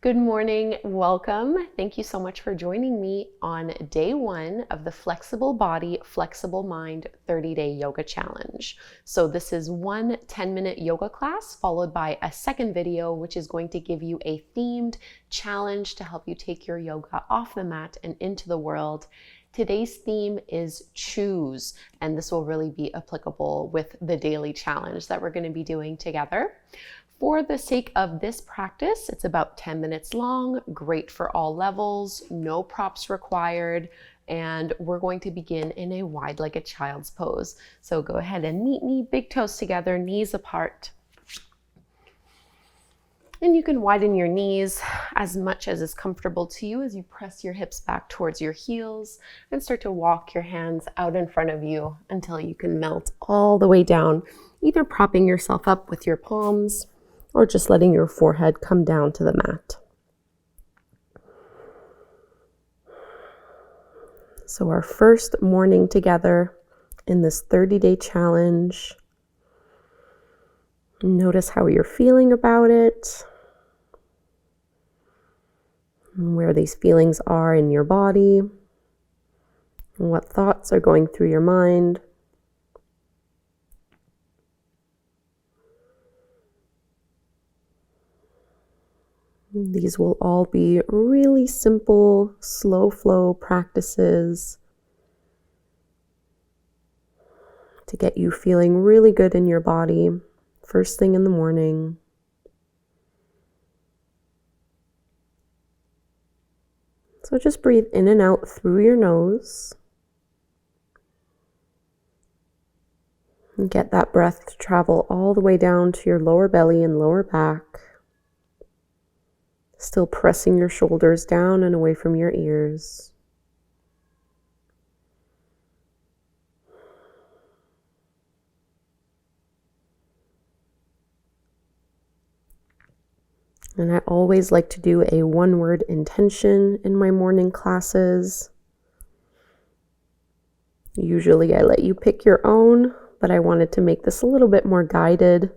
Good morning, welcome. Thank you so much for joining me on day one of the Flexible Body, Flexible Mind 30-Day Yoga Challenge. So this is one 10-minute yoga class followed by a second video, which is going to give you a themed challenge to help you take your yoga off the mat and into the world. Today's theme is choose, and this will really be applicable with the daily challenge that we're going to be doing together. For the sake of this practice, it's about 10 minutes long, great for all levels, no props required, and we're going to begin in a wide-legged child's pose. So go ahead and meet me, big toes together, knees apart. And you can widen your knees as much as is comfortable to you as you press your hips back towards your heels and start to walk your hands out in front of you until you can melt all the way down, either propping yourself up with your palms or just letting your forehead come down to the mat. So our first morning together in this 30-day challenge. Notice how you're feeling about it, and where these feelings are in your body, and what thoughts are going through your mind. These will all be really simple, slow flow practices to get you feeling really good in your body first thing in the morning. So just breathe in and out through your nose. And get that breath to travel all the way down to your lower belly and lower back. Still pressing your shoulders down and away from your ears. And I always like to do a one-word intention in my morning classes. Usually I let you pick your own, but I wanted to make this a little bit more guided.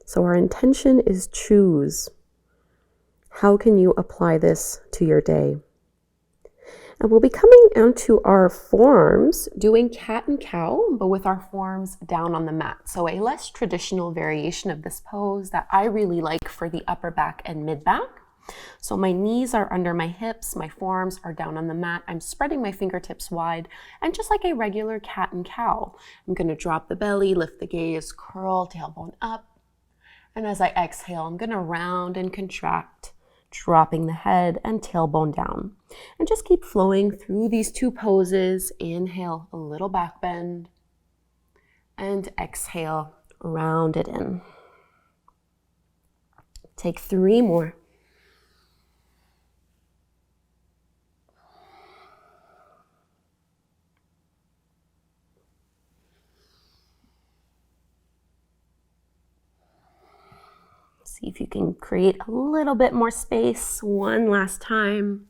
So our intention is choose. How can you apply this to your day? And we'll be coming onto our forms, doing cat and cow, but with our forms down on the mat. So a less traditional variation of this pose that I really like for the upper back and mid back. So my knees are under my hips, my forearms are down on the mat. I'm spreading my fingertips wide, and just like a regular cat and cow, I'm going to drop the belly, lift the gaze, curl, tailbone up. And as I exhale, I'm going to round and contract, dropping the head and tailbone down. And just keep flowing through these two poses. Inhale, a little back bend. And exhale, round it in. Take 3 more. See if you can create a little bit more space. One last time.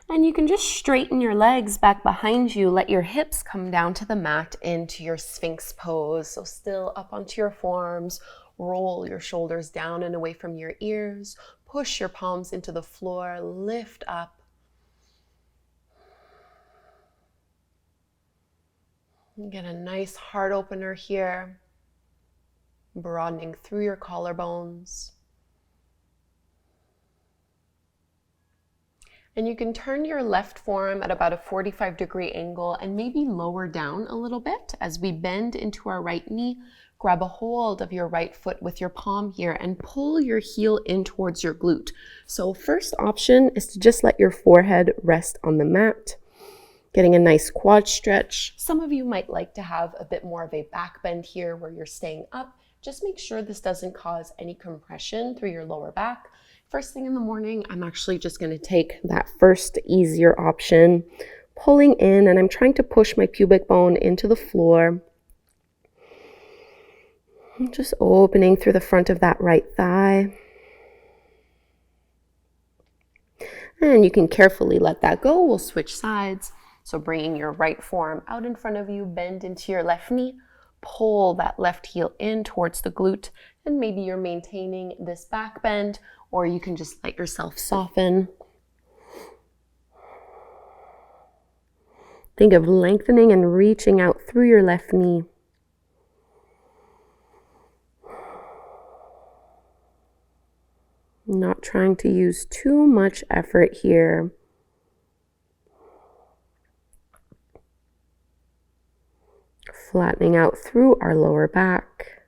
And you can just straighten your legs back behind you. Let your hips come down to the mat into your sphinx pose. So still up onto your forearms. Roll your shoulders down and away from your ears. Push your palms into the floor. Lift up. Get a nice heart opener here, broadening through your collarbones. And you can turn your left forearm at about a 45-degree angle and maybe lower down a little bit as we bend into our right knee. Grab a hold of your right foot with your palm here and pull your heel in towards your glute. So first option is to just let your forehead rest on the mat. Getting a nice quad stretch. Some of you might like to have a bit more of a back bend here where you're staying up. Just make sure this doesn't cause any compression through your lower back. First thing in the morning, I'm actually just going to take that first easier option, pulling in, and I'm trying to push my pubic bone into the floor. Just opening through the front of that right thigh. And you can carefully let that go. We'll switch sides. So bringing your right forearm out in front of you, bend into your left knee, pull that left heel in towards the glute, and maybe you're maintaining this back bend, or you can just let yourself soften. Think of lengthening and reaching out through your left knee. Not trying to use too much effort here. Flattening out through our lower back.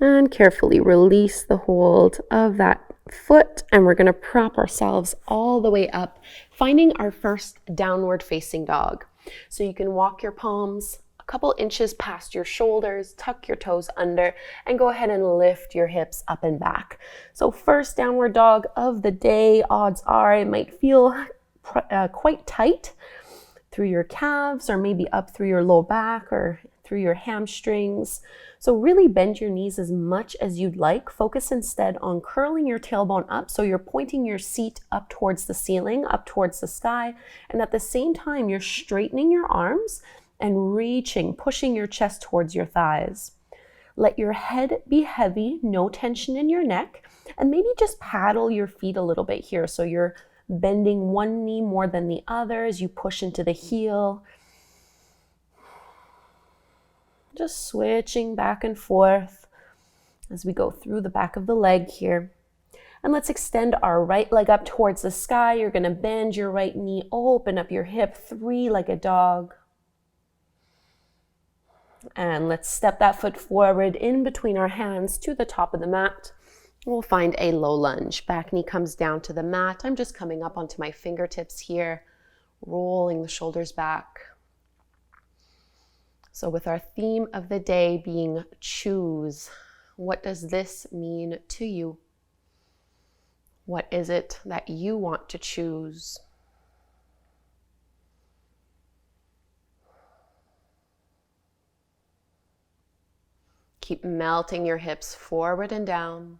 And carefully release the hold of that foot, and we're going to prop ourselves all the way up, finding our first downward facing dog. So you can walk your palms a couple inches past your shoulders, tuck your toes under, and go ahead and lift your hips up and back. So first downward dog of the day, odds are it might feel quite tight through your calves, or maybe up through your low back or through your hamstrings. So really bend your knees as much as you'd like. Focus instead on curling your tailbone up, so you're pointing your seat up towards the ceiling, up towards the sky, and at the same time you're straightening your arms and reaching, pushing your chest towards your thighs. Let your head be heavy, no tension in your neck, and maybe just paddle your feet a little bit here, so you're bending one knee more than the other as you push into the heel. Just switching back and forth as we go through the back of the leg here. And let's extend our right leg up towards the sky. You're going to bend your right knee, open up your hip, three-legged dog. And let's step that foot forward in between our hands to the top of the mat. We'll find a low lunge. Back knee comes down to the mat. I'm just coming up onto my fingertips here, rolling the shoulders back. So with our theme of the day being choose, what does this mean to you? What is it that you want to choose? Keep melting your hips forward and down.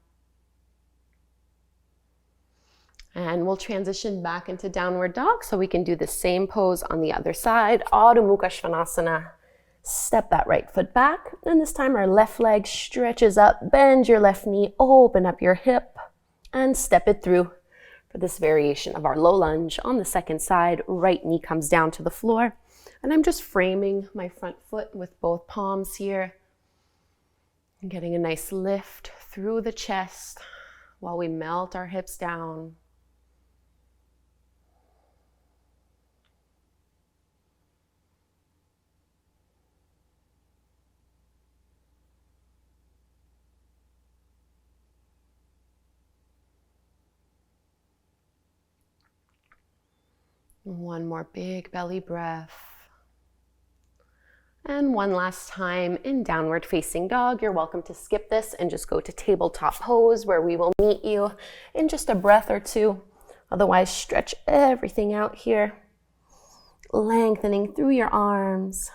And we'll transition back into downward dog so we can do the same pose on the other side. Adho Mukha Svanasana. Step that right foot back, and this time our left leg stretches up. Bend your left knee, open up your hip, and step it through for this variation of our low lunge. On the second side, right knee comes down to the floor, and I'm just framing my front foot with both palms here, and getting a nice lift through the chest while we melt our hips down. One more big belly breath. And one last time in downward facing dog. You're welcome to skip this and just go to tabletop pose, where we will meet you in just a breath or two. Otherwise, stretch everything out here, lengthening through your arms.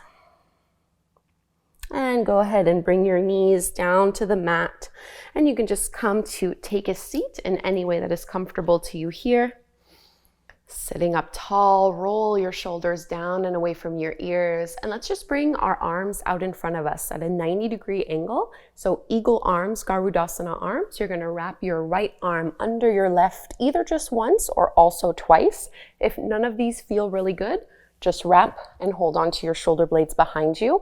And go ahead and bring your knees down to the mat. And you can just come to take a seat in any way that is comfortable to you here. Sitting up tall, roll your shoulders down and away from your ears. And let's just bring our arms out in front of us at a 90-degree angle. So eagle arms, Garudasana arms. You're going to wrap your right arm under your left, either just once or also twice. If none of these feel really good, just wrap and hold on to your shoulder blades behind you.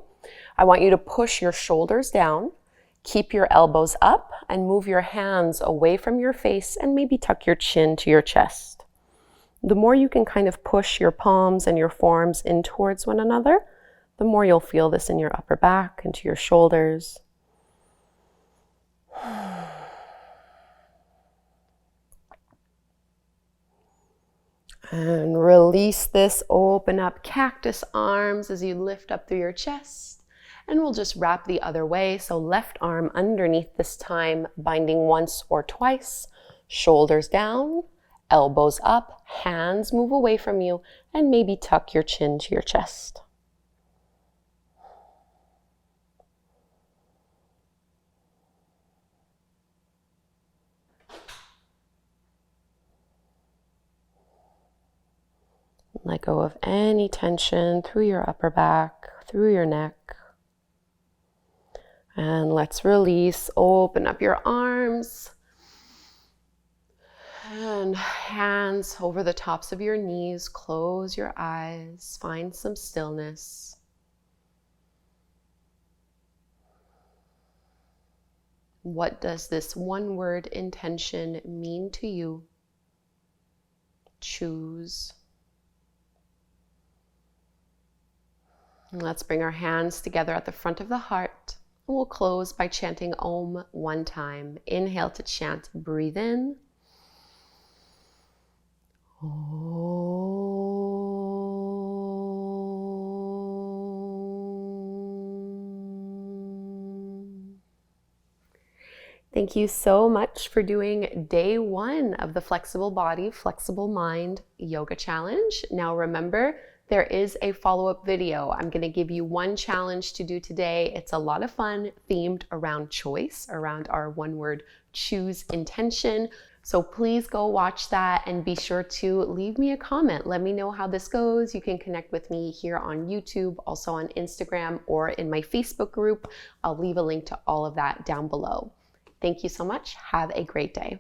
I want you to push your shoulders down, keep your elbows up, and move your hands away from your face, and maybe tuck your chin to your chest. The more you can kind of push your palms and your forearms in towards one another, the more you'll feel this in your upper back, into your shoulders. And release this, open up cactus arms as you lift up through your chest. And we'll just wrap the other way. So left arm underneath this time, binding once or twice, shoulders down, elbows up, hands move away from you, and maybe tuck your chin to your chest. Let go of any tension through your upper back. through your neck. And let's release. Open up your arms. And hands over the tops of your knees. Close your eyes. Find some stillness. What does this one word intention mean to you? Choose. And let's bring our hands together at the front of the heart. And we'll close by chanting Om one time. Inhale to chant. Breathe in. Om. Thank you so much for doing day 1 of the Flexible Body, Flexible Mind Yoga Challenge. Now remember, there is a follow-up video. I'm going to give you one challenge to do today. It's a lot of fun, themed around choice, around our one-word choose intention. So please go watch that and be sure to leave me a comment. Let me know how this goes. You can connect with me here on YouTube, also on Instagram, or in my Facebook group. I'll leave a link to all of that down below. Thank you so much. Have a great day.